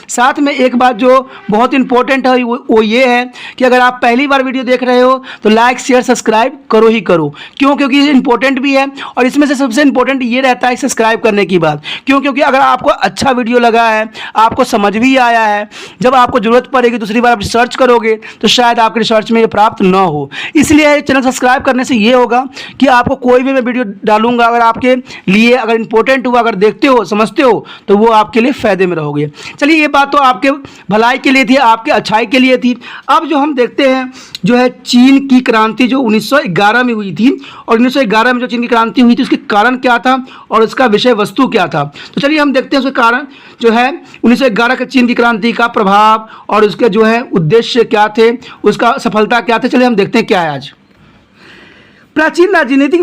साथ में एक बात जो बहुत इंपॉर्टेंट है वो ये है कि अगर आप पहली बार वीडियो देख रहे हो तो लाइक शेयर सब्सक्राइब करो ही करो। क्यों? क्योंकि ये इंपॉर्टेंट भी है और इसमें से सबसे इंपॉर्टेंट ये रहता है सब्सक्राइब करने की बात। क्यों? क्योंकि अगर आपको अच्छा वीडियो लगा है, आपको समझ भी आया है, जब आपको ज़रूरत पड़ेगी दूसरी बार आप रिसर्च करोगे तो शायद आपके रिसर्च में ये प्राप्त ना हो। इसलिए चैनल सब्सक्राइब करने से ये होगा कि आपको कोई भी मैं वीडियो डालूंगा अगर आपके लिए अगर इंपॉर्टेंट हुआ, अगर देखते हो समझते हो तो वो आपके लिए फ़ायदे में रहोगे। चलिए, ये बात तो आपके भलाई के लिए थी, आपके अच्छाई के लिए थी। अब जो हम देखते हैं जो है चीन की क्रांति जो 1911 में हुई थी और 1911 में जो चीन की क्रांति हुई थी उसके कारण क्या था और उसका विषय वस्तु क्या था। तो चलिए हम देखते हैं उसके कारण जो है 1911 के चीन की क्रांति का प्रभाव और उसके जो है उद्देश्य क्या थे, उसका सफलता क्या थे। चलिए हम देखते हैं क्या है आज। प्राचीन राजनीतिक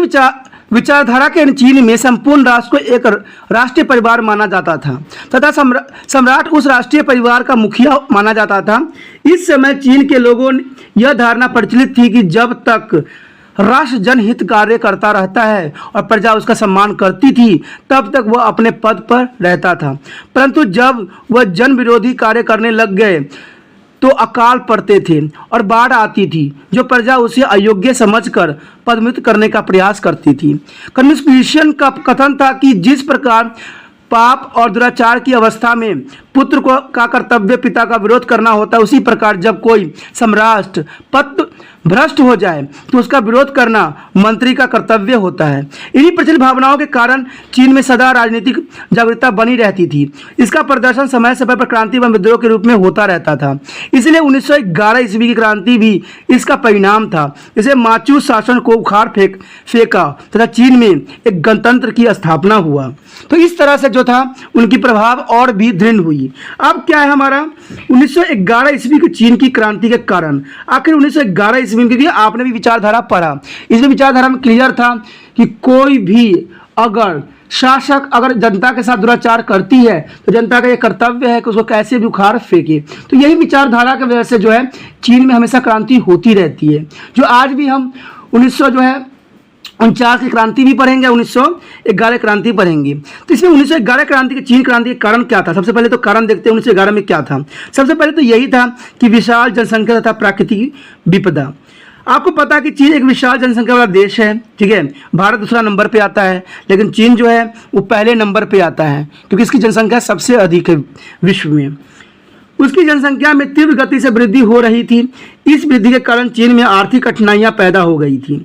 विचारधारा के चीन में संपूर्ण राष्ट्र को एक राष्ट्रीय परिवार माना जाता था तथा सम्राट उस राष्ट्रीय परिवार का मुखिया माना जाता था। इस समय चीन के लोगों ने यह धारणा प्रचलित थी कि जब तक राष्ट्र जनहित कार्य करता रहता है और प्रजा उसका सम्मान करती थी तब तक वह अपने पद पर रहता था, परंतु जब वह जन विरोधी कार्य करने लग गए तो अकाल पड़ते थे और बाढ़ आती थी जो प्रजा उसे अयोग्य समझकर पदमुक्त करने का प्रयास करती थी। कन्फ्यूशियस का कथन था कि जिस प्रकार पाप और दुराचार की अवस्था में पुत्र का कर्तव्य पिता का विरोध करना होता है, उसी प्रकार जब कोई सम्राट पद भ्रष्ट हो जाए तो उसका विरोध करना मंत्री का कर्तव्य होता है। इन्हीं प्रचलित भावनाओं के कारण चीन में सदा राजनीतिक जागरूकता बनी रहती थी। इसका प्रदर्शन समय समय पर क्रांति व विद्रोह के रूप में होता रहता था। इसलिए 1911 ईस्वी की क्रांति भी इसका परिणाम था। इसे माचू शासन को उखाड़ फेंका तथा चीन में एक गणतंत्र की स्थापना हुआ। तो इस तरह से जो था उनकी प्रभाव और भी दृढ़ हुई। अब क्या है हमारा 1911 ईस्वी की चीन की क्रांति के कारण। आखिर 1911 ईस्वी में, क्योंकि आपने भी विचारधारा पढ़ा, इसमें विचारधारा में क्लियर था कि कोई भी अगर शासक अगर जनता के साथ दुराचार करती है तो जनता का यह कर्तव्य है कि उसको कैसे भी उखाड़ फेंके। तो यही विचारधारा की वजह से जो है चीन में हमेशा क्रांति होती रहती है। जो आज भी हम 1949 की क्रांति भी पढ़ेंगे, 1911 क्रांति पढ़ेंगे। तो इसमें 1911 क्रांति की चीन क्रांति के कारण क्या था? सबसे पहले तो कारण देखते हैं 1911 में क्या था। सबसे पहले तो यही था कि विशाल जनसंख्या तथा प्राकृतिक विपदा। आपको पता है कि चीन एक विशाल जनसंख्या वाला देश है, ठीक है। भारत दूसरा नंबर पे आता है लेकिन चीन जो है वो पहले नंबर पे आता है क्योंकि इसकी जनसंख्या सबसे अधिक है विश्व में। उसकी जनसंख्या में तीव्र गति से वृद्धि हो रही थी। इस वृद्धि के कारण चीन में आर्थिक कठिनाइयाँ पैदा हो गई थी।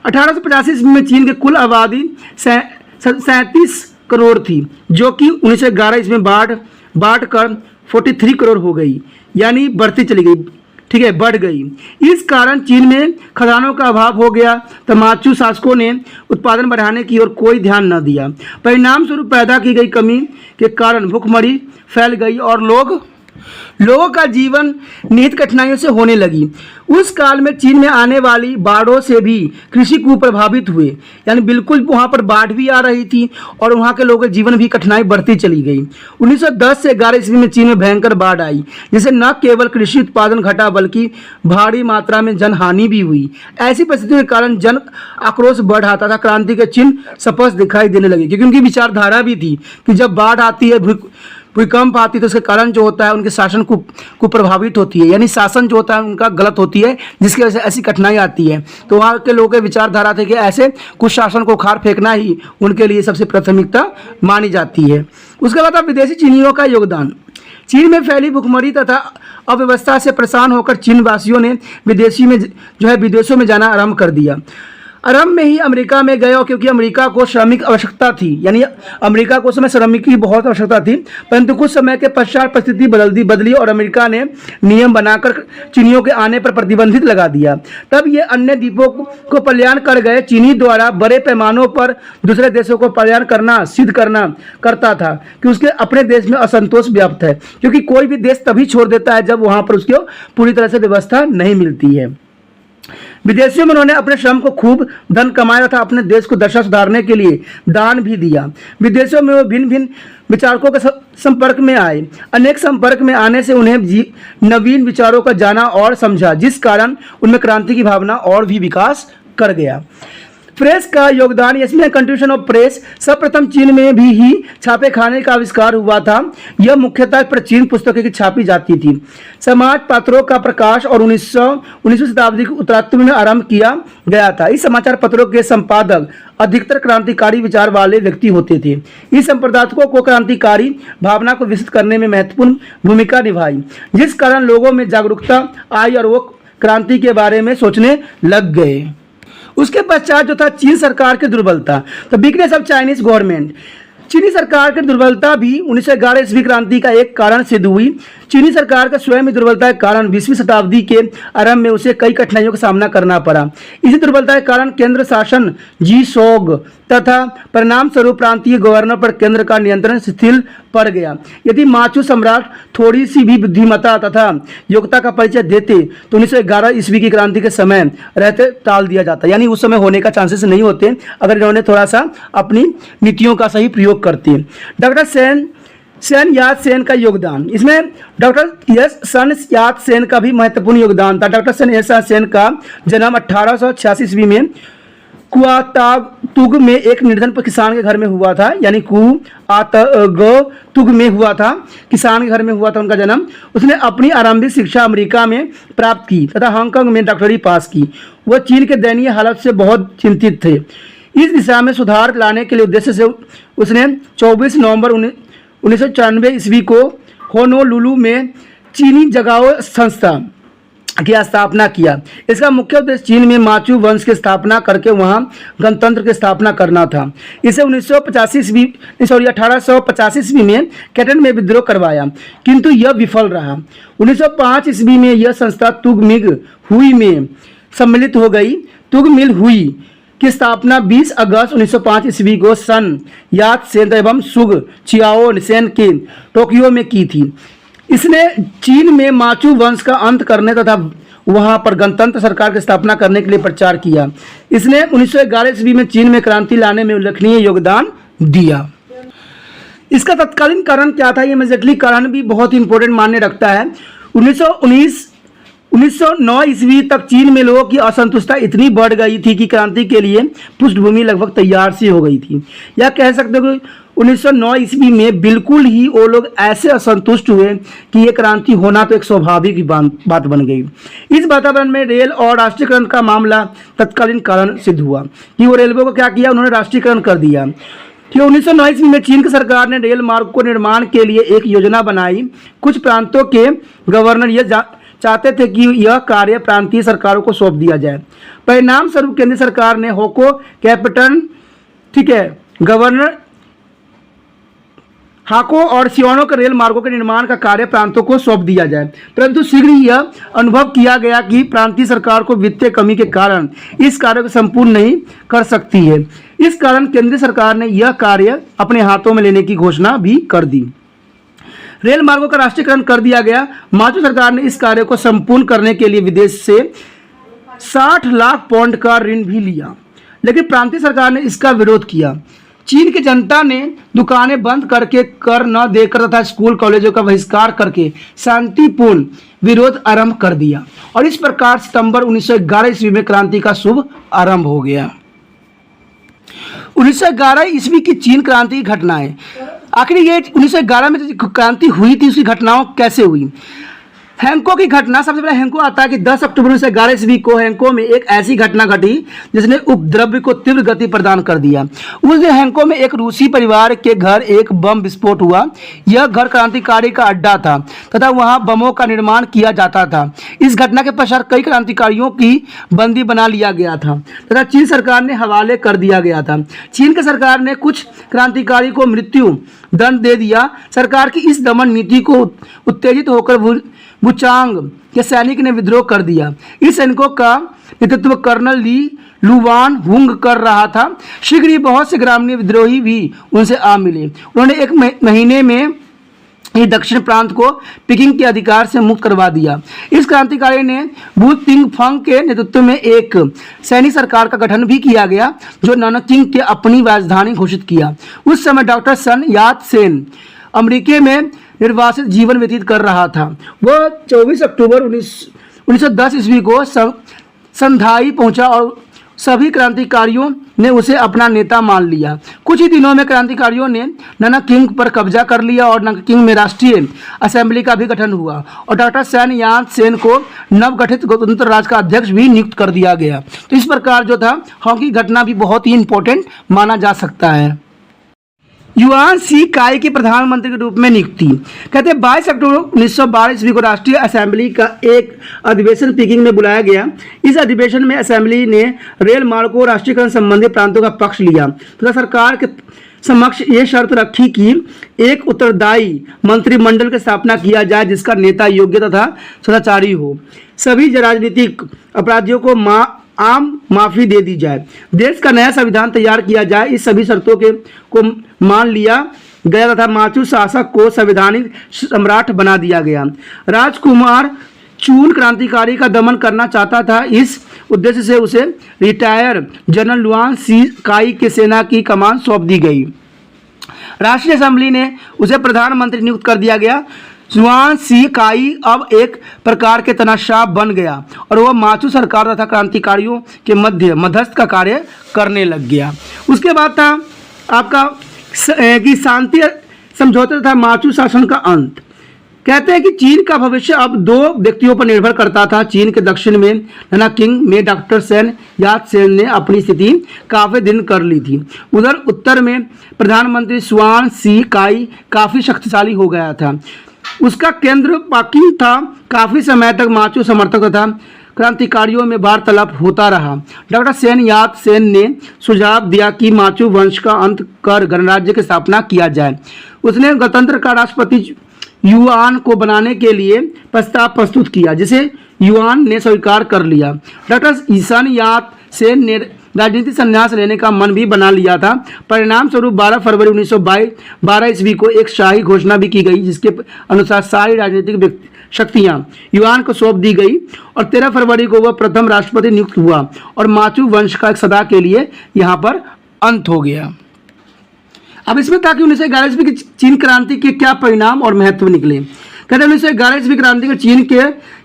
1885 ईस्वी में चीन की कुल आबादी 37 करोड़ थी जो कि 1911 ईस्वी में बाढ़ कर 43 करोड़ हो गई, यानी बढ़ती चली गई, ठीक है, बढ़ गई। इस कारण चीन में खदानों का अभाव हो गया तो माचू शासकों ने उत्पादन बढ़ाने की ओर कोई ध्यान न दिया। परिणाम स्वरूप पैदा की गई कमी के कारण भूखमरी फैल गई और लोगों का जीवन निहित कठिनाइयों से होने लगी। उस काल में चीन में आने वाली बाढ़ों से भी कृषि कुप्रभावित हुए, यानी बिल्कुल वहाँ पर बाढ़ भी आ रही थी और वहाँ के लोगों के जीवन भी कठिनाई बढ़ती चली गई। 1910 से 11 ईस्वी में चीन में भयंकर बाढ़ आई जिससे न केवल कृषि उत्पादन घटा बल्कि भारी मात्रा में जनहानि भी हुई। ऐसी परिस्थितियों के कारण जन आक्रोश बढ़ आता था। क्रांति के चिन्ह स्पष्ट दिखाई देने लगे क्योंकि उनकी विचारधारा भी थी कि जब बाढ़ आती है, भूकंप आती है तो उसके कारण जो होता है उनके शासन को प्रभावित होती है, यानी शासन जो होता है उनका गलत होती है जिसकी वजह से ऐसी कठिनाई आती है। तो वहाँ के लोगों की विचारधारा थे कि ऐसे कुछ शासन को उखाड़ फेंकना ही उनके लिए सबसे प्राथमिकता मानी जाती है। उसके बाद अब विदेशी चीनियों का योगदान। चीन में फैली भुखमरी तथा अव्यवस्था से परेशान होकर चीन वासियों ने विदेशों में जाना आरंभ कर दिया। आरंभ में ही अमेरिका में गए क्योंकि अमेरिका को श्रमिक आवश्यकता थी, यानी अमेरिका को उस समय श्रमिक की बहुत आवश्यकता थी। परंतु कुछ समय के पश्चात परिस्थिति बदली और अमेरिका ने नियम बनाकर चीनियों के आने पर प्रतिबंधित लगा दिया। तब ये अन्य द्वीपों को पलायन कर गए। चीनी द्वारा बड़े पैमानों पर दूसरे देशों को पलायन करना सिद्ध करता था कि उसके अपने देश में असंतोष व्याप्त है, क्योंकि कोई भी देश तभी छोड़ देता है जब वहाँ पर उसको पूरी तरह से व्यवस्था नहीं मिलती है। विदेशियों में उन्होंने अपने श्रम को खूब धन कमाया था, अपने देश को दशा सुधारने के लिए दान भी दिया। विदेशों में वो भिन्न भिन्न विचारकों के संपर्क में आए। अनेक संपर्क में आने से उन्हें नवीन विचारों का जाना और समझा, जिस कारण उनमें क्रांति की भावना और भी विकास कर गया। प्रेस का योगदान, इसमें कंट्रीब्यूशन ऑफ प्रेस, सर्वप्रथम चीन में भी ही छापे खाने का आविष्कार हुआ था। यह मुख्यतः प्राचीन पुस्तकों की छापी जाती थी। समाज पत्रों का प्रकाश और 19वीं शताब्दी के उत्तरार्ध में आरंभ किया गया था। इस समाचार पत्रों के संपादक अधिकतर क्रांतिकारी विचार वाले व्यक्ति होते थे। इस संपादकों को क्रांतिकारी भावना को विकसित करने में महत्वपूर्ण भूमिका निभाई, जिस कारण लोगों में जागरूकता आई और वो क्रांति के बारे में सोचने लग गए। उसके पश्चात जो था चीन सरकार की दुर्बलता, तो वीकनेस ऑफ चाइनीज गवर्नमेंट। चीनी सरकार की दुर्बलता भी 1911 ईस्वी क्रांति का एक कारण सिद्ध हुई। चीनी सरकार का स्वयं दुर्बलता के कारण 20वीं शताब्दी के आरंभ में उसे कई कठिनाइयों का सामना करना पड़ा। इसी दुर्बलता के कारण केंद्र शासन जी सोग तथा परिणाम स्वरूप प्रांतीय गवर्नर पर केंद्र का नियंत्रण शिथिल पड़ गया। यदि माचू सम्राट थोड़ी सी भी बुद्धिमत्ता तथा योग्यता का परिचय देते तो 1911 ईस्वी की क्रांति के समय रहते टाल दिया जाता, यानी उस समय होने का चांसेस नहीं होते अगर इन्होंने थोड़ा सा अपनी नीतियों का सही प्रयोग करते। डॉक्टर सेन यात सेन का योगदान, इसमें डॉक्टर सन यात सेन का भी महत्वपूर्ण योगदान था। डॉक्टर सेन का जन्म 1886 ईस्वी में कुआतागतुग में एक निर्धन किसान के घर में हुआ था, यानी कुआतागतुग में हुआ था, किसान के घर में हुआ था उनका जन्म। उसने अपनी आरंभिक शिक्षा अमेरिका में प्राप्त की तथा हांगकांग में डॉक्टरी पास की। वह चीन के दयनीय हालत से बहुत चिंतित थे। इस दिशा में सुधार लाने के लिए उद्देश्य से उसने 24 नवंबर 1994 ईस्वी को होनोलुलु में चीनी जगाओ संस्था की स्थापना किया। इसका मुख्य उद्देश्य चीन में माचू वंश की स्थापना करके वहां गणतंत्र की स्थापना करना था। इसे 1885 ईस्वी में कैटन में विद्रोह करवाया, किंतु यह विफल रहा। 1905 ईस्वी में यह संस्था तुगमिल हुई में सम्मिलित हो गई। तुगमिल हुई की स्थापना 20 अगस्त 1905 ईस्वी को सन यात सेन एवं सुग चियाओ सेन के टोक्यो में की थी। इसने चीन में माचू वंश का अंत करने तथा वहां पर गणतंत्र सरकार की स्थापना करने के लिए प्रचार किया। इसने 1911 ईस्वी में चीन में क्रांति लाने में उल्लेखनीय योगदान दिया। इसका तत्कालीन कारण क्या था, ये मेजरली कारण भी बहुत इंपॉर्टेंट मायने रखता है। 1909 ईस्वी तक चीन में लोगों की असंतुष्टता इतनी बढ़ गई थी कि क्रांति के लिए पृष्ठभूमि लगभग तैयार सी हो गई थी। या कह सकते हो 1909 ईस्वी में बिल्कुल ही वो लोग ऐसे असंतुष्ट हुए कि ये क्रांति होना तो एक स्वाभाविक बात बन गई। इस वातावरण में रेल और राष्ट्रीयकरण का मामला तत्कालीन कारण सिद्ध हुआ कि वो रेलवे को क्या किया, उन्होंने राष्ट्रीयकरण कर दिया। कि 1909 ईस्वी में चीन की सरकार ने रेल मार्ग को निर्माण के लिए एक योजना बनाई। कुछ प्रांतों के गवर्नर यह चाहते थे कि यह कार्य प्रांतीय सरकारों को सौंप दिया जाए। परिणाम स्वरूप केंद्र सरकार ने होको कैपिटन, ठीक है, गवर्नर हाको और सियोनो के रेल मार्गों के निर्माण का कार्य प्रांतों को सौंप दिया जाए, परंतु शीघ्र ही यह अनुभव किया गया कि प्रांतीय सरकार को वित्तीय कमी के कारण इस कार्य को संपूर्ण नहीं कर सकती है। इस कारण केंद्रीय सरकार ने यह कार्य अपने हाथों में लेने की घोषणा भी कर दी। रेल मार्गों का राष्ट्रीयकरण कर दिया गया। माचू सरकार ने इस कार्य को संपूर्ण करने के लिए विदेश से 60 लाख पाउंड का ऋण भी लिया, लेकिन प्रांतीय सरकार ने इसका विरोध किया। चीन की जनता ने दुकानें बंद करके, कर न देकर तथा स्कूल कॉलेजों का बहिष्कार करके शांतिपूर्ण विरोध आरंभ कर दिया और इस प्रकार सितंबर 1911 ईस्वी में क्रांति का शुभ आरंभ हो गया। 1911 ईस्वी की चीन क्रांति की घटनाएं, आखिर ये 1911 में जो क्रांति हुई थी उसकी घटनाओं कैसे हुई। हैंको की घटना, सबसे पहले हैंको आता है कि 10 अक्टूबर 1911 ईस्वी को हैंको में एक ऐसी घटना घटी जिसने उपद्रव को तीव्र गति प्रदान कर दिया। उस दिन हैंको में एक रूसी परिवार के घर एक बम विस्फोट हुआ। यह घर क्रांतिकारी का अड्डा था तथा वहां बमों का निर्माण किया जाता था। इस घटना के पश्चात कई क्रांतिकारियों की बंदी बना लिया गया था तथा चीन सरकार ने हवाले कर दिया गया था। चीन की सरकार ने कुछ क्रांतिकारी को मृत्यु दंड दे दिया। सरकार की इस दमन नीति को उत्तेजित होकर बुचांग के सैनिक ने विद्रोह कर दिया। इस सैनिकों का नेतृत्व कर्नल ली लुवान हुंग कर रहा था। शीघ्र ही बहुत से ग्रामीण विद्रोही भी उनसे आ मिले। उन्होंने एक महीने में ही दक्षिण प्रांत को पिकिंग के अधिकार से मुक्त करवा दिया। इस क्रांतिकारी ने बू तिंग फंग के नेतृत्व में एक सैनिक सरकार का गठन भी किया गया जो नानकिंग के अपनी राजधानी घोषित किया। उस समय डॉक्टर सन यात सेन अमेरिका में निर्वासित जीवन व्यतीत कर रहा था। वह 24 अक्टूबर 1910 ईस्वी को संधाई पहुंचा और सभी क्रांतिकारियों ने उसे अपना नेता मान लिया। कुछ ही दिनों में क्रांतिकारियों ने ननाकिंग पर कब्जा कर लिया और ननाकिंग में राष्ट्रीय असेंबली का भी गठन हुआ और डॉक्टर सेन यात सेन को नवगठित गणतंत्र राज्य का अध्यक्ष भी नियुक्त कर दिया गया। तो इस प्रकार जो था हॉकी घटना भी बहुत ही इंपॉर्टेंट माना जा सकता है। युआन सी काई की प्रधानमंत्री के रूप में नियुक्ति। कहते हैं 22 अक्टूबर 1912 ईस्वी को राष्ट्रीय असेंबली का एक अधिवेशन पीकिंग में बुलाया गया। इस अधिवेशन में असेंबली ने रेल मार्ग को राष्ट्रीयकरण संबंधी प्रांतों का पक्ष लिया तथा सरकार के समक्ष ये शर्त रखी कि एक उत्तरदायी मंत्रिमंडल की स्थापना किया जाए जिसका नेता योग्य तथा सदाचारी हो। सभी राजनीतिक अपराधियों को आम माफी दे दी जाए। देश का नया संविधान तैयार किया जाए। इस सभी शर्तों को मान लिया गया तथा माचू शासक को संवैधानिक सम्राट बना दिया गया। राजकुमार चून क्रांतिकारी का दमन करना चाहता था। इस उद्देश्य से उसे रिटायर जनरल युआन सी काई के सेना की कमान सौंप दी गई। राष्ट्रीय असेंबली ने उसे प्रधानमंत्री नियुक्त कर दिया गया। युआन सी काई अब एक प्रकार के तनाशाह बन गया और वह माचू सरकार तथा क्रांतिकारियों के मध्य मध्यस्थ का कार्य करने लग गया। उसके बाद था आपका कि शांति समझौते तथा माचू शासन का अंत। कहते हैं कि चीन का भविष्य अब दो व्यक्तियों पर निर्भर करता था। चीन के दक्षिण में ननाकिंग में डॉक्टर सेन यात सेन ने अपनी स्थिति काफ़ी दिन कर ली थी। उधर उत्तर में प्रधानमंत्री युआन सी काई काफ़ी शक्तिशाली हो गया था। उसका केंद्र पाकिंग था। काफ़ी समय तक माचू समर्थक तथा क्रांतिकारियों में वार्तालाप होता रहा। डॉक्टर सेन यात सेन ने सुझाव दिया कि माचू वंश का अंत कर गणराज्य की स्थापना किया जाए। उसने गणतंत्र का राष्ट्रपति युआन को बनाने के लिए प्रस्ताव प्रस्तुत किया जिसे युआन ने स्वीकार कर लिया। डॉक्टर सन यात सेन ने राजनीति संन्यास लेने का मन भी बना लिया था। परिणाम स्वरूप 12 फरवरी 1912 ईस्वी को एक शाही घोषणा भी की गई जिसके अनुसार सारी राजनीतिक शक्तियां युआन को सौंप दी गई और 13 फरवरी को वह प्रथम राष्ट्रपति नियुक्त हुआ और माचू वंश का एक सदा के लिए यहाँ पर अंत हो गया। अब इसमें था कि 1911 ईस्वी की चीन क्रांति के क्या परिणाम और महत्व निकले। कहते हैं 1911 ईस्वी क्रांति के चीन के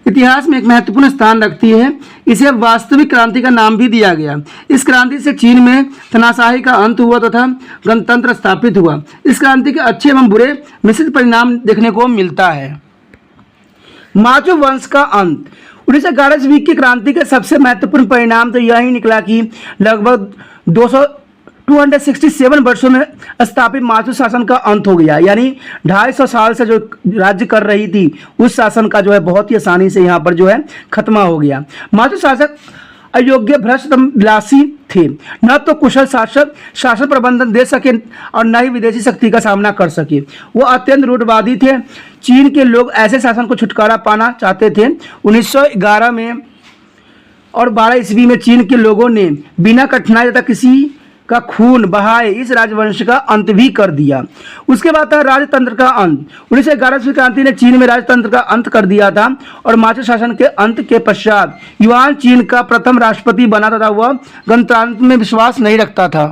इतिहास में एक महत्वपूर्ण स्थान रखती है। इसे वास्तविक क्रांति का नाम भी दिया गया। इस क्रांति से चीन में तानाशाही का अंत हुआ तथा गणतंत्र स्थापित हुआ। इस क्रांति के अच्छे एवं बुरे मिश्रित परिणाम देखने को मिलता है। माचू वंश का अंत। 1911 ईस्वी की क्रांति के सबसे महत्वपूर्ण परिणाम तो यही निकला कि लगभग 267 वर्षों में स्थापित माचू शासन का अंत हो गया। यानी 250 साल से जो राज्य कर रही थी उस शासन का जो है बहुत ही आसानी से यहाँ पर जो है खत्म हो गया। माचू शासक अयोग्य भ्रष्ट विलासी थे। न तो कुशल शासन प्रबंधन दे सके और न ही विदेशी शक्ति का सामना कर सके। वो अत्यंत रूढ़वादी थे। चीन के लोग ऐसे शासन को छुटकारा पाना चाहते थे। 1911 में और 12 ईस्वी में चीन के लोगों ने बिना कठिनाई तथा किसी का खून बहाए इस राजवंश का अंत भी कर दिया। उसके बाद था राजतंत्र का अंत। 1911 ईस्वी क्रांति ने चीन में राजतंत्र का अंत कर दिया था और माचू शासन के अंत के पश्चात युआन चीन का प्रथम राष्ट्रपति बना तथा वह गणतंत्र में विश्वास नहीं रखता था।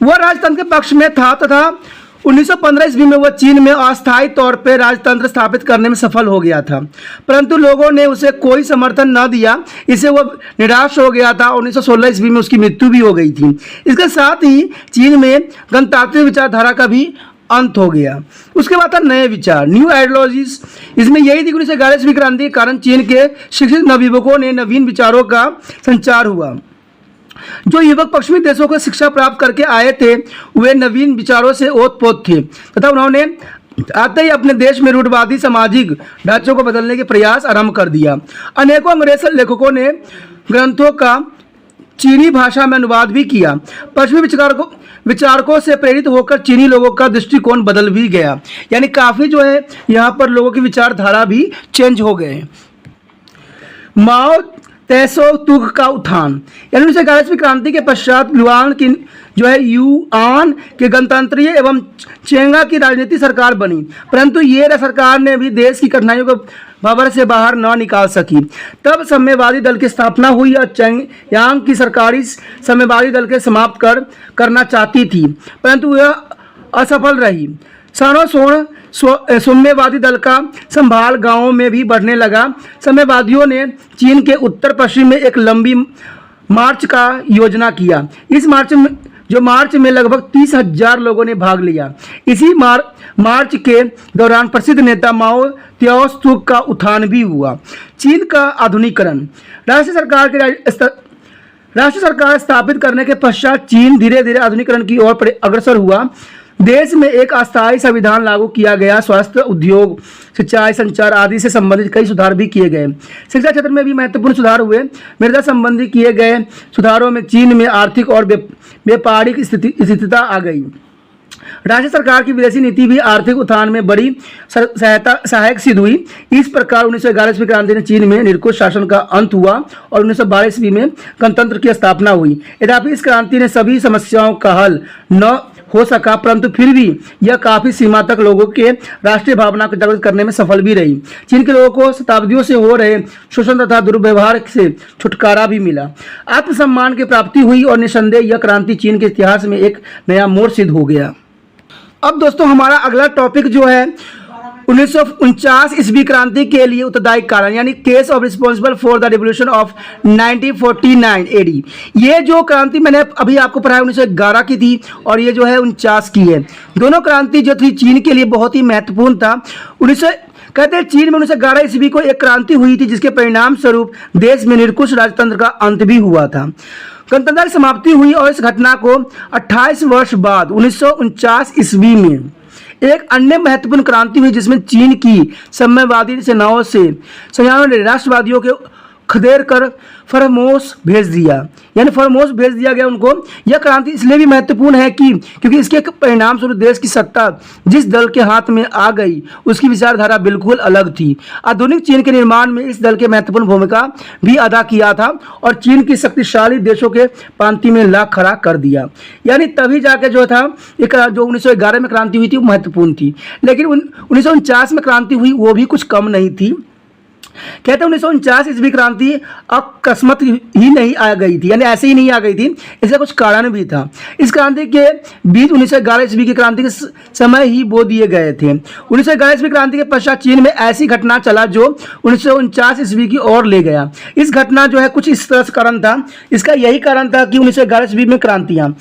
वह राजतंत्र के पक्ष में था तथा 1915 ईस्वी में वह चीन में अस्थायी तौर पर राजतंत्र स्थापित करने में सफल हो गया था, परंतु लोगों ने उसे कोई समर्थन न दिया। इससे वह निराश हो गया था। 1916 ईस्वी में उसकी मृत्यु भी हो गई थी। इसके साथ ही चीन में गणतांत्रिक विचारधारा का भी अंत हो गया। उसके बाद था नए विचार, न्यू आइडियोलॉजीज। इसमें यही थी कि 1911 ईस्वी क्रांति के कारण चीन के शिक्षित नवयुवकों ने नवीन विचारों का संचार हुआ। जो युवक पश्चिमी देशों को शिक्षा प्राप्त करके आए थे वे नवीन विचारों से ओतप्रोत थे तथा उन्होंने आते ही अपने देश में रूढ़वादी सामाजिक ढांचों को बदलने के प्रयास आरंभ कर दिया। अनेकों अंग्रेज लेखकों ने ग्रंथों का चीनी भाषा में अनुवाद भी किया। पश्चिमी विचारकों से प्रेरित होकर चीनी लोगों का दृष्टिकोण बदल भी गया। यानी काफ़ी जो है यहाँ पर लोगों की विचारधारा भी चेंज हो गए। माओ तैसो तुग का उत्थान। यानी 1911 ईस्वी क्रांति के पश्चात युआन की जो है युआन के गणतंत्रीय एवं चेंगा की राजनीतिक सरकार बनी, परंतु ये सरकार ने भी देश की कठिनाइयों को भंवर से बाहर न निकाल सकी। तब साम्यवादी दल की स्थापना हुई और चेंगयांग की सरकारी साम्यवादी दल के समाप्त करना चाहती थी, परंतु यह असफल रही। साम्यवादी दल का संभाल गांवों में भी बढ़ने लगा। साम्यवादियों ने चीन के उत्तर पश्चिम में एक लंबी मार्च का योजना किया। इस मार्च में लगभग 30,000 लोगों ने भाग लिया। इसी मार्च के दौरान प्रसिद्ध नेता माओ त्से का उत्थान भी हुआ। चीन का आधुनिकीकरण। राष्ट्र सरकार स्थापित करने के पश्चात चीन धीरे धीरे आधुनिकीकरण की ओर अग्रसर हुआ। देश में एक अस्थायी संविधान लागू किया गया। स्वास्थ्य, उद्योग, सिंचाई, संचार आदि से संबंधित कई सुधार भी किए गए। शिक्षा क्षेत्र में भी महत्वपूर्ण सुधार हुए। मृदा संबंधी किए गए सुधारों में चीन में आर्थिक और व्यापारिक स्थिरता आ गई। राज्य सरकार की विदेशी नीति भी आर्थिक उत्थान में बड़ी सहायक सिद्ध हुई। इस प्रकार 1911 ईस्वी क्रांति ने चीन में निरंकुश शासन का अंत हुआ और 1912 ईस्वी में गणतंत्र की स्थापना हुई। यद्यपि इस क्रांति ने सभी समस्याओं का हल न हो सका, परंतु फिर भी यह काफी सीमा तक लोगों के राष्ट्रीय भावना को जागृत करने में सफल भी रही। चीन के लोगों को शताब्दियों से हो रहे शोषण तथा दुर्व्यवहार से छुटकारा भी मिला, आत्मसम्मान की प्राप्ति हुई और निसंदेह यह क्रांति चीन के इतिहास में एक नया मोड़ सिद्ध हो गया। अब दोस्तों हमारा अगला टॉपिक जो है 1949 ईस्वी क्रांति के लिए उत्तरदायी कारण, यानी case of responsible for the revolution of 1949 AD. ये जो क्रांति मैंने अभी आपको पढ़ाया 1911 की थी और ये जो है 49 की है। दोनों क्रांति जो थी चीन के लिए बहुत ही महत्वपूर्ण था। कहते हैं चीन में 1911 ईस्वी को एक क्रांति हुई थी जिसके परिणाम स्वरूप देश में निरंकुश राजतंत्र का अंत भी हुआ था। गणतंत्र की समाप्ति हुई और इस घटना को 28 वर्ष बाद 1949 ईस्वी में एक अन्य महत्वपूर्ण क्रांति हुई जिसमें चीन की साम्यवादी सेनाओं ने राष्ट्रवादियों के खदेड़ कर फॉर्मोस भेज दिया, यानी फॉर्मोस भेज दिया गया उनको। यह क्रांति इसलिए भी महत्वपूर्ण है क्योंकि इसके परिणाम स्वरूप देश की सत्ता जिस दल के हाथ में आ गई उसकी विचारधारा बिल्कुल अलग थी। आधुनिक चीन के निर्माण में इस दल के महत्वपूर्ण भूमिका भी अदा किया था और चीन की शक्तिशाली देशों के पांति में ला खड़ा कर दिया। यानी तभी जाके जो था एक जो 1911 में क्रांति हुई थी वो महत्वपूर्ण थी, लेकिन 1949 में क्रांति हुई वो भी कुछ कम नहीं थी। कहते हैं 1949 ईस्वी क्रांति अकस्मात ही नहीं आ गई थी, यानी ऐसे ही नहीं आ गई थी, इसका कुछ कारण भी था। इस क्रांति के बीच 1911 ईस्वी की क्रांति के समय ही बो दिए गए थे। 1911 ईस्वी क्रांति के पश्चात चीन में ऐसी घटना चला जो 1949 ईस्वी की ओर ले गया। इस घटना जो है कुछ इस तरह से कारण था। इसका यही कारण था कि 1911 ईस्वी में क्रांतियाँ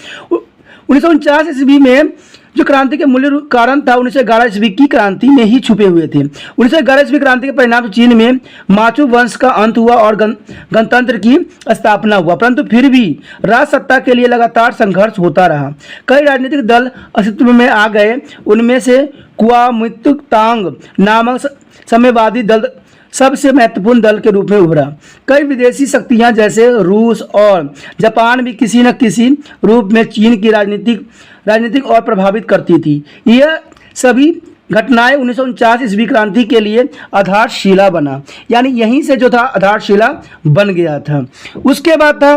1949 ईस्वी में जो क्रांति के मूल्य कारण था 1911 ईस्वी की क्रांति में ही छुपे हुए थे। 1911 ईस्वी क्रांति के परिणाम चीन में माचू वंश का अंत हुआ और गणतंत्र की स्थापना हुआ, परंतु फिर भी राज सत्ता के लिए लगातार संघर्ष होता रहा। कई राजनीतिक दल अस्तित्व में आ गए, उनमें से कुओमिंतांग नामक साम्यवादी दल सबसे महत्वपूर्ण दल के रूप में उभरा। कई विदेशी शक्तियां जैसे रूस और जापान भी किसी न किसी रूप में चीन की राजनीतिक और प्रभावित करती थी। यह सभी घटनाएं 1949 ईस्वी क्रांति के लिए आधारशिला बना, यानी यहीं से जो था आधारशिला बन गया था। उसके बाद था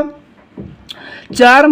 4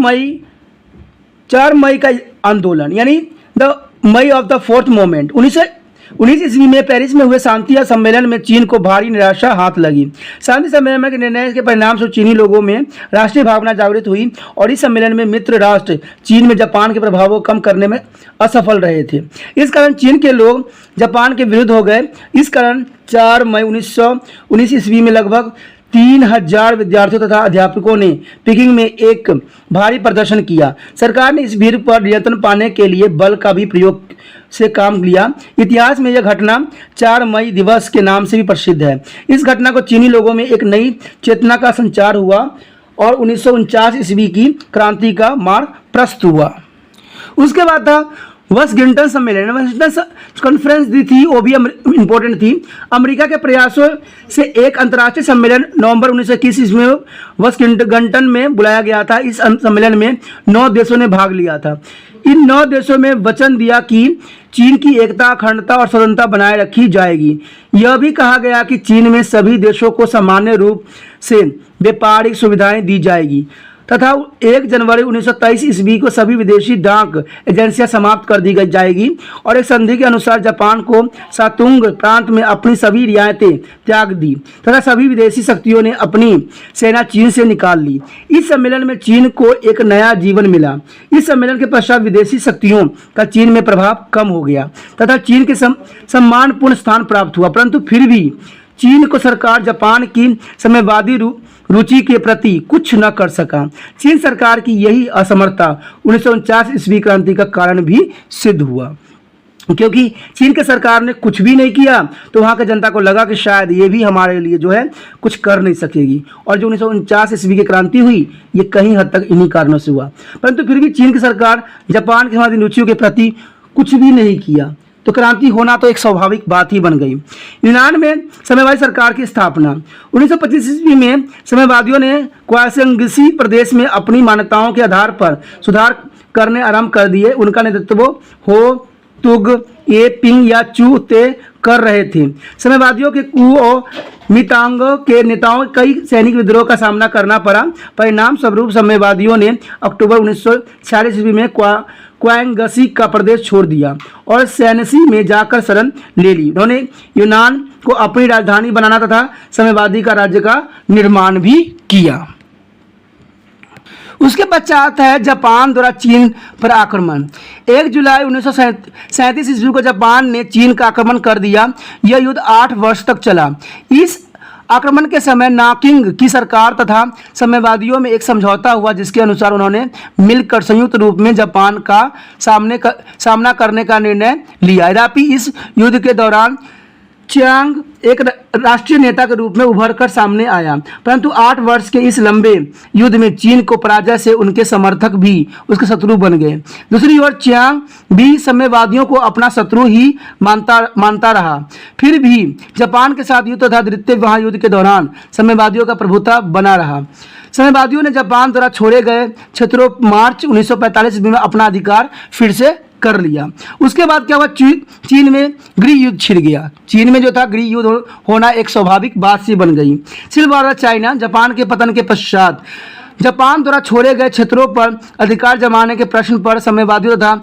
मई का आंदोलन, यानी the May of the fourth moment. 1919 ईस्वी में पेरिस में हुए शांति सम्मेलन में चीन को भारी निराशा हाथ लगी। शांति सम्मेलन के निर्णय के परिणाम से चीनी लोगों में राष्ट्रीय भावना जागृत हुई और इस सम्मेलन में मित्र राष्ट्र चीन में जापान के प्रभाव को कम करने में असफल रहे थे। इस कारण चीन के लोग जापान के विरुद्ध हो गए। इस कारण 4 मई 1919 ईस्वी में लगभग 3000 विद्यार्थियों तथा अध्यापकों ने पेकिंग में एक भारी प्रदर्शन किया। सरकार ने इस भीड़ पर नियंत्रण पाने के लिए बल का भी प्रयोग से काम लिया। इतिहास में यह घटना 4 मई दिवस के नाम से भी प्रसिद्ध है। इस घटना को चीनी लोगों में एक नई चेतना का संचार हुआ और 1949 ईस्वी की क्रांति का मार्ग प्रस्तुत हुआ। उसके बाद था वाशिंगटन सम्मेलन। वाशिंगटन कॉन्फ्रेंस दी थी, वो भी इम्पोर्टेंट थी। अमेरिका के प्रयासों से एक अंतर्राष्ट्रीय सम्मेलन नवंबर 1921 ईस्वी में वाशिंगटन में बुलाया गया था। इस सम्मेलन में 9 देशों ने भाग लिया था। इन 9 देशों में वचन दिया कि चीन की एकता, अखंडता और स्वतंत्रता बनाए रखी जाएगी। यह भी कहा गया कि चीन में सभी देशों को सामान्य रूप से व्यापारिक सुविधाएं दी जाएगी तथा 1 जनवरी 1923 ईस्वी को सभी विदेशी डाक एजेंसियां समाप्त कर दी जाएगी और एक संधि के अनुसार जापान को सातुंग प्रांत में अपनी सभी रियायतें त्याग दी तथा सभी विदेशी शक्तियों ने अपनी सेना चीन से निकाल ली। इस सम्मेलन में चीन को एक नया जीवन मिला। इस सम्मेलन के पश्चात विदेशी शक्तियों का चीन में प्रभाव कम हो गया तथा चीन के सम्मानपूर्ण स्थान प्राप्त हुआ, परंतु फिर भी चीन को सरकार जापान की साम्यवादी रुचि के प्रति कुछ न कर सका। चीन सरकार की यही असमर्थता 1949 ईस्वी क्रांति का कारण भी सिद्ध हुआ, क्योंकि चीन के सरकार ने कुछ भी नहीं किया तो वहाँ की जनता को लगा कि शायद ये भी हमारे लिए जो है कुछ कर नहीं सकेगी। और जो 1949 ईस्वी की क्रांति हुई ये कहीं हद तक इन्हीं कारणों से हुआ। परंतु फिर भी चीन की सरकार जापान की हमारी रुचियों के प्रति कुछ भी नहीं किया, तो क्रांति होना तो एक स्वाभाविक बात ही बन गई। यूनान में साम्यवादी सरकार की स्थापना 1925 ईस्वी में साम्यवादियों ने क्वासिंगसी प्रदेश में अपनी मान्यताओं के आधार पर सुधार करने आरंभ कर दिए। उनका नेतृत्व हो तुग ए पिंग या चू ते कर रहे थे। साम्यवादियों के कुओमितांग के नेताओं कई सैनिक विद्रोह का सामना करना पड़ा। परिणाम स्वरूप साम्यवादियों ने अक्टूबर 1946 ईस्वी में क्वांगसी का प्रदेश छोड़ दिया और सैनसी में जाकर शरण ले ली। उन्होंने यूनान को अपनी राजधानी बनाना तथा साम्यवादी का राज्य का निर्माण भी किया। उसके पश्चात है जापान द्वारा चीन पर आक्रमण। 1 जुलाई 1937 ईस्वी को जापान ने चीन का आक्रमण कर दिया। यह युद्ध 8 वर्ष तक चला। इस आक्रमण के समय नाकिंग की सरकार तथा साम्यवादियों में एक समझौता हुआ, जिसके अनुसार उन्होंने मिलकर संयुक्त रूप में जापान का सामना करने का निर्णय लिया। यद्यपि इस युद्ध के दौरान चियांग एक राष्ट्रीय नेता के रूप में उभर कर सामने आया, परंतु 8 वर्ष के इस लंबे युद्ध में चीन को पराजय से उनके समर्थक भी उसके शत्रु बन गए। दूसरी ओर चियांग भी साम्यवादियों को अपना शत्रु ही मानता रहा। फिर भी जापान के साथ युद्ध तथा द्वितीय महायुद्ध के दौरान साम्यवादियों का प्रभुत्व बना रहा। साम्यवादियों ने जापान द्वारा छोड़े गए क्षेत्रों मार्च 1945 ईस्वी में अपना अधिकार फिर से कर लिया। उसके बाद क्या हुआ, चीन में गृह युद्ध छिड़ गया। चीन में जो था गृह युद्ध होना एक स्वाभाविक बात सी बन गई। Silk war China. जापान के पतन के पश्चात जापान द्वारा छोड़े गए क्षेत्रों पर अधिकार जमाने के प्रश्न पर साम्यवादियों तथा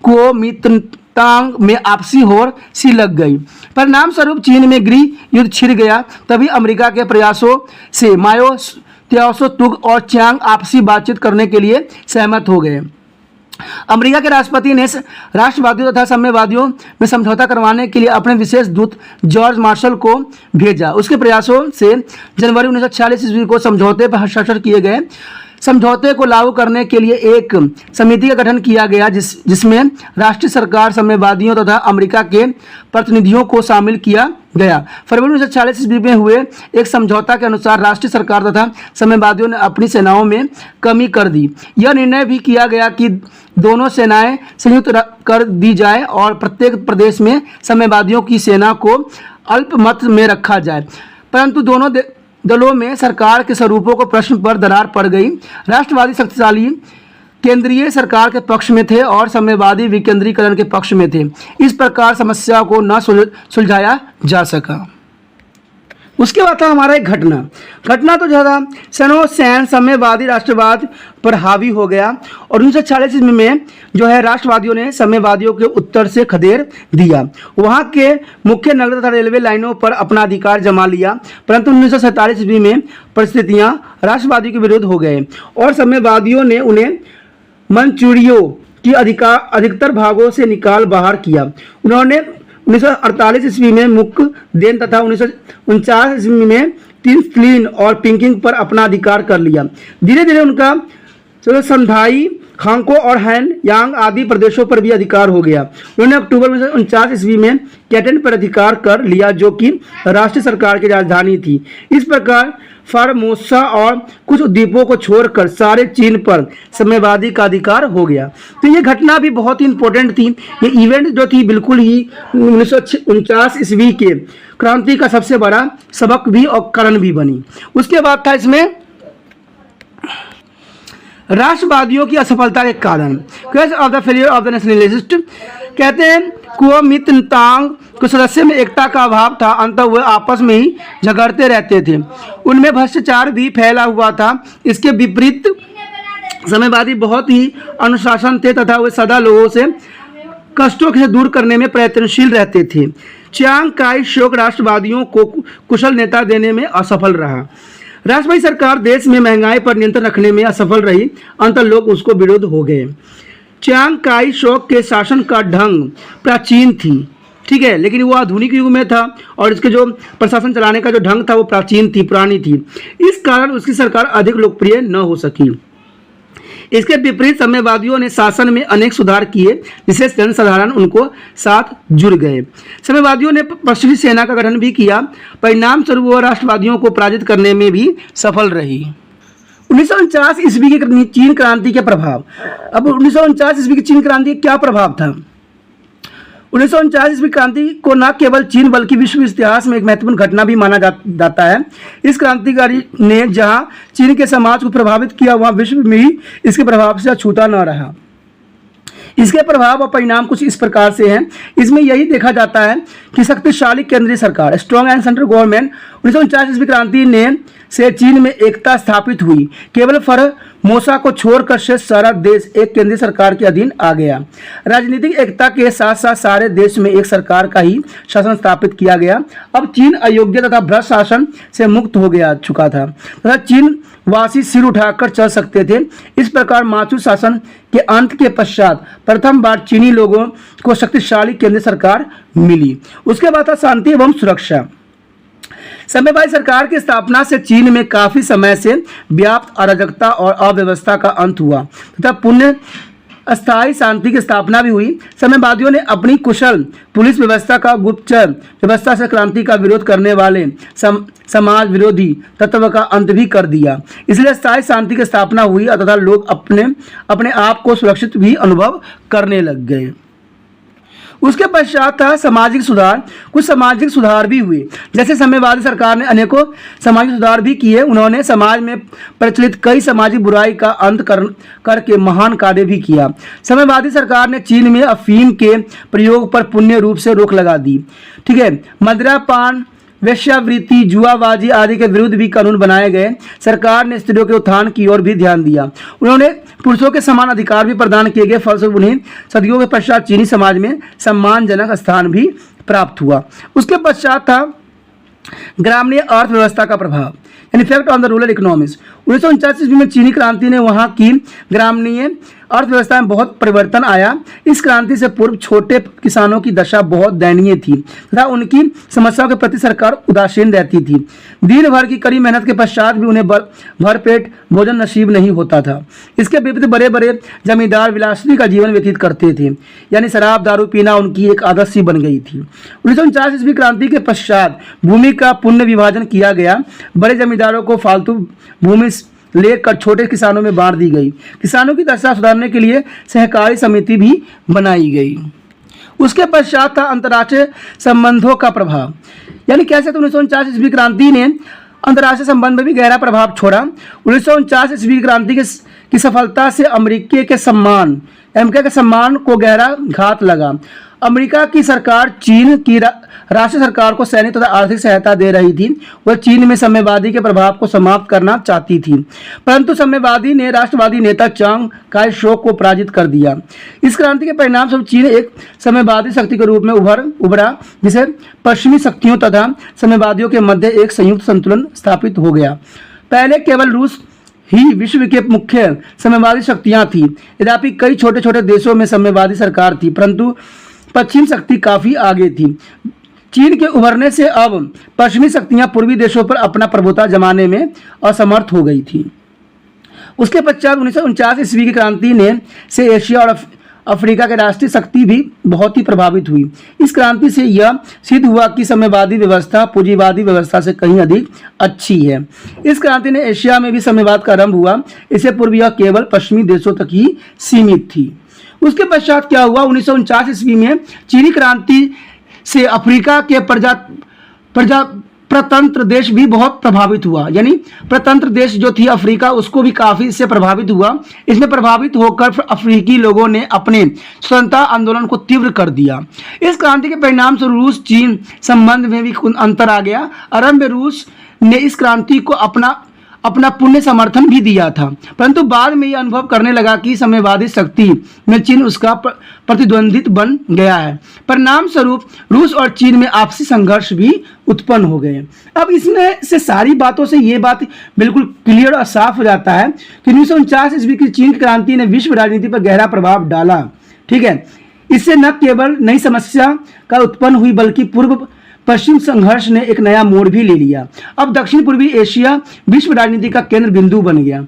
कुओमितांग में आपसी होड़ सी लग गई। परिणाम स्वरूप चीन में गृह युद्ध छिड़ गया। तभी अमेरिका के प्रयासों से माओ त्साओ तुग और चियांग आपसी बातचीत करने के लिए सहमत हो गए। अमेरिका के राष्ट्रपति ने राष्ट्रवादियों तथा साम्यवादियों में समझौता करवाने के लिए अपने विशेष दूत जॉर्ज मार्शल को भेजा। उसके प्रयासों से जनवरी 1946 ईस्वी को समझौते पर हस्ताक्षर किए गए। समझौते को लागू करने के लिए एक समिति का गठन किया गया, जिसमें राष्ट्रीय सरकार, साम्यवादियों तथा अमेरिका के प्रतिनिधियों को शामिल किया गया। फरवरी 1946 ईस्वी में हुए एक समझौता के अनुसार राष्ट्रीय सरकार तथा साम्यवादियों ने अपनी सेनाओं में कमी कर दी। यह निर्णय भी किया गया कि दोनों सेनाएं संयुक्त कर दी जाए और प्रत्येक प्रदेश में साम्यवादियों की सेना को अल्पमत में रखा जाए। परंतु दोनों दलों में सरकार के स्वरूपों को प्रश्न पर दरार पड़ गई। राष्ट्रवादी शक्तिशाली केंद्रीय सरकार के पक्ष में थे और साम्यवादी विकेंद्रीकरण के पक्ष में थे। इस प्रकार समस्या को न सुलझाया जा सका। उसके बाद था हमारा एक घटना तो ज़्यादा सैन साम्यवादी राष्ट्रवाद पर हावी हो गया और 1946 ईस्वी में जो है राष्ट्रवादियों ने साम्यवादियों के उत्तर से खदेड़ दिया। वहाँ के मुख्य नगर तथा रेलवे लाइनों पर अपना अधिकार जमा लिया। परंतु 1947 ईस्वी में परिस्थितियाँ राष्ट्रवादियों के विरुद्ध हो गए और साम्यवादियों ने उन्हें मंचूरियों की अधिकतर भागों से निकाल बाहर किया। उन्होंने 1948 ईस्वी में मुक्देन तथा 1949 ईस्वी में तिनस्लिन और पिंकिंग पर अपना अधिकार कर लिया। धीरे धीरे उनका संधाई, खांको और हैन यांग आदि प्रदेशों पर भी अधिकार हो गया। उन्होंने अक्टूबर 1949 ईस्वी में कैटन पर अधिकार कर लिया, जो कि राष्ट्रीय सरकार की राजधानी थी। इस प्रकार फार्मोसा और कुछ द्वीपों को छोड़कर सारे चीन पर साम्यवादी का अधिकार हो गया। तो ये घटना भी बहुत ही इंपॉर्टेंट थी। ये इवेंट जो थी बिल्कुल ही 1949 ईस्वी के क्रांति का सबसे बड़ा सबक भी और कारण भी बनी। उसके बाद था इसमें राष्ट्रवादियों की असफलता के कारण, cause of the failure of the nationalist. कहते हैं कुओमितांग के सदस्य में एकता का अभाव था। अंततः वे आपस में ही झगड़ते रहते थे। उनमें भ्रष्टाचार भी फैला हुआ था। इसके विपरीत साम्यवादी बहुत ही अनुशासन थे तथा वे सदा लोगों से कष्टों से दूर करने में प्रयत्नशील रहते थे। चियांग काई शेक राष्ट्रवादियों को कुशल नेता देने में असफल रहा। राष्ट्रवादी सरकार देश में महंगाई पर नियंत्रण रखने में असफल रही। अंततः लोग उसको विरोध हो गए। चियांग काई शेक के शासन का ढंग प्राचीन थी, ठीक है, लेकिन वो आधुनिक युग में था और इसके जो प्रशासन चलाने का जो ढंग था वो प्राचीन थी, पुरानी थी। इस कारण उसकी सरकार अधिक लोकप्रिय न हो सकी। इसके विपरीत साम्यवादियों ने शासन में अनेक सुधार किए, जिससे जनसाधारण उनको साथ जुड़ गए। साम्यवादियों ने पश्चिमी सेना का गठन भी किया, परिणाम स्वरूप वह राष्ट्रवादियों को पराजित करने में भी सफल रही। 1949 ईस्वी की चीन क्रांति के प्रभाव। अब 1949 ईस्वी की चीन क्रांति का क्या प्रभाव था? 1949 ईस्वी क्रांति को न केवल चीन बल्कि विश्व इतिहास में एक महत्वपूर्ण घटना भी माना जाता है। इस क्रांतिकारी ने जहां चीन के समाज को प्रभावित किया, वहां विश्व में ही इसके प्रभाव से अछूता न रहा। इसके प्रभाव और परिणाम कुछ इस प्रकार से हैं। इसमें यही देखा जाता है कि शक्तिशाली केंद्रीय सरकार, स्ट्रॉन्ग एंड सेंट्रल गवर्नमेंट, 1949 ईस्वी क्रांति ने से चीन में एकता स्थापित हुई। केवल फॉर्मोसा को छोड़कर शेष सारा देश एक केंद्रीय सरकार के अधीन आ गया। राजनीतिक एकता के साथ साथ सारे देश में एक सरकार का ही शासन स्थापित किया गया। अब चीन अयोग्य तथा भ्रष्ट शासन से मुक्त हो गया चुका था तथा चीन वासी सिर उठाकर चल सकते थे। इस प्रकार माचू शासन के अंत के पश्चात प्रथम बार चीनी लोगों को शक्तिशाली केंद्रीय सरकार मिली। उसके बाद था शांति एवं सुरक्षा। साम्यवादी सरकार की स्थापना से चीन में काफी समय से व्याप्त अराजकता और अव्यवस्था का अंत हुआ तथा पुण्य अस्थायी शांति की स्थापना भी हुई। साम्यवादियों ने अपनी कुशल पुलिस व्यवस्था का गुप्तचर व्यवस्था से क्रांति का विरोध करने वाले समाज विरोधी तत्व का अंत भी कर दिया। इसलिए स्थायी शांति की स्थापना हुई तथा लोग अपने आप को सुरक्षित भी अनुभव करने लग गए। उसके पश्चात था सामाजिक सुधार। कुछ सामाजिक सुधार भी हुए, जैसे साम्यवादी सरकार ने अनेकों सामाजिक सुधार भी किए। उन्होंने समाज में प्रचलित कई सामाजिक बुराई का अंत करके महान कार्य भी किया। साम्यवादी सरकार ने चीन में अफीम के प्रयोग पर पूर्ण रूप से रोक लगा दी। ठीक है, मदिरापान, वेश्यावृत्ति, जुआबाजी आदि के विरुद्ध भी कानून बनाए गए। सरकार ने स्त्रियों के उत्थान की ओर भी ध्यान दिया। उन्होंने पुरुषों के समान अधिकार भी प्रदान किए गए। फलस्वरूप उन्हें सदियों के पश्चात चीनी समाज में सम्मानजनक स्थान भी प्राप्त हुआ। उसके पश्चात था ग्रामीण अर्थव्यवस्था का प्रभाव, यानी effect on the rural economics. 1949 ईस्वी में चीनी क्रांति ने वहां की ग्रामीण अर्थव्यवस्था में बहुत परिवर्तन आया। इस क्रांति से पूर्व छोटे किसानों की दशा बहुत दयनीय थी तथा उनकी समस्याओं के प्रति सरकार उदासीन रहती थी। दिन भर की कड़ी मेहनत के पश्चात भी उन्हें भरपेट भोजन नसीब नहीं होता था। इसके विपरीत बड़े बड़े जमींदार विलासिता का जीवन व्यतीत करते थे, यानी शराब दारू पीना उनकी एक आदत सी बन गई थी। 1949 ईस्वी क्रांति के पश्चात भूमि का पुनः विभाजन किया गया। बड़े जमींदारों को फालतू भूमि लेकर छोटे किसानों में बांट दी गई। किसानों की दशा सुधारने के लिए सहकारी समिति भी बनाई गई। उसके पश्चात था अंतर्राष्ट्रीय संबंधों का प्रभाव, यानी कैसे तो 1949 ईस्वी क्रांति ने अंतर्राष्ट्रीय संबंध में भी गहरा प्रभाव छोड़ा। 1949 ईस्वी क्रांति की सफलता से अमेरिका के सम्मान को गहरा घात लगा। अमेरिका की सरकार चीन की राष्ट्रीय सरकार को सैनिक तथा आर्थिक सहायता दे रही थी। वह चीन में साम्यवादी के प्रभाव को समाप्त करना चाहती थी, परंतु साम्यवादी ने राष्ट्रवादी नेता चांग काई शेक को पराजित कर दिया। इस क्रांति के परिणाम स्वरूप चीन एक साम्यवादी शक्ति के रूप में उभरा, जिसे पश्चिमी शक्तियों तथा साम्यवादियों के मध्य एक संयुक्त संतुलन स्थापित हो गया। पहले केवल रूस ही विश्व के मुख्य साम्यवादी शक्तियां थी। यद्यपि कई छोटे छोटे देशों में साम्यवादी सरकार थी, परंतु पश्चिम शक्ति काफी आगे थी। चीन के उभरने से अब पश्चिमी शक्तियां पूर्वी देशों पर अपना प्रभुत्व जमाने में असमर्थ हो गई थी। उसके पश्चात 1949 ईस्वी की क्रांति ने से एशिया और अफ्रीका के राष्ट्रीय शक्ति भी बहुत ही प्रभावित हुई। इस क्रांति से यह सिद्ध हुआ कि साम्यवादी व्यवस्था पूंजीवादी व्यवस्था से कहीं अधिक अच्छी है। इस क्रांति ने एशिया में भी साम्यवाद का आरंभ हुआ। इससे पूर्व यह केवल पश्चिमी देशों तक ही सीमित थी। उसके पश्चात क्या हुआ? 1949 ईस्वी में चीनी क्रांति से अफ्रीका के प्रतंत्र देश भी बहुत प्रभावित हुआ, यानी प्रतंत्र देश जो थी अफ्रीका, उसको भी काफी इससे प्रभावित हुआ। इसमें प्रभावित होकर अफ्रीकी लोगों ने अपने स्वतंत्रता आंदोलन को तीव्र कर दिया। इस क्रांति के परिणाम से रूस चीन संबंध में भी अंतर आ गया। आरंभ में रूस ने इस क्रांति को अपना पूर्ण समर्थन भी दिया था, परंतु बाद में यह अनुभव करने लगा कि साम्यवादी शक्ति में चीन उसका प्रतिद्वंदित बन गया है। परिणाम स्वरूप रूस और चीन में आपसी संघर्ष भी उत्पन्न हो गए। अब इसमें से सारी बातों से ये बात बिल्कुल क्लियर और साफ हो जाता है कि 1949 ईस्वी की चीन क्रांति ने विश्व राजनीति पर गहरा प्रभाव डाला। ठीक है, इससे न केवल नई समस्या का उत्पन्न हुई बल्कि पूर्व पश्चिम संघर्ष ने एक नया मोड़ भी ले लिया। अब दक्षिण पूर्वी एशिया विश्व राजनीति का केंद्र बिंदु बन गया।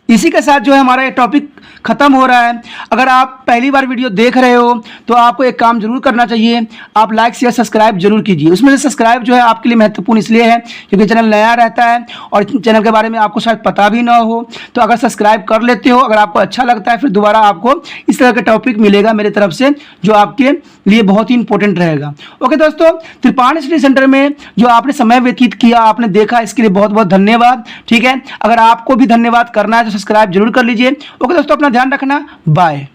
इसी के साथ जो है हमारा ये टॉपिक खत्म हो रहा है। अगर आप पहली बार वीडियो देख रहे हो तो आपको एक काम जरूर करना चाहिए, आप लाइक शेयर सब्सक्राइब जरूर कीजिए। उसमें से सब्सक्राइब जो है आपके लिए महत्वपूर्ण इसलिए है क्योंकि चैनल नया रहता है और चैनल के बारे में आपको शायद पता भी ना हो। तो अगर सब्सक्राइब कर लेते हो, अगर आपको अच्छा लगता है, फिर दोबारा आपको इस तरह का टॉपिक मिलेगा मेरे तरफ से जो आपके लिए बहुत ही इंपॉर्टेंट रहेगा। ओके दोस्तों, त्रिपाण स्टडी सेंटर में जो आपने समय व्यतीत किया, आपने देखा, इसके लिए बहुत बहुत धन्यवाद। ठीक है, अगर आपको भी धन्यवाद करना है तो सब्सक्राइब जरूर कर लीजिए। ओके दोस्तों, अपना ध्यान रखना, बाय।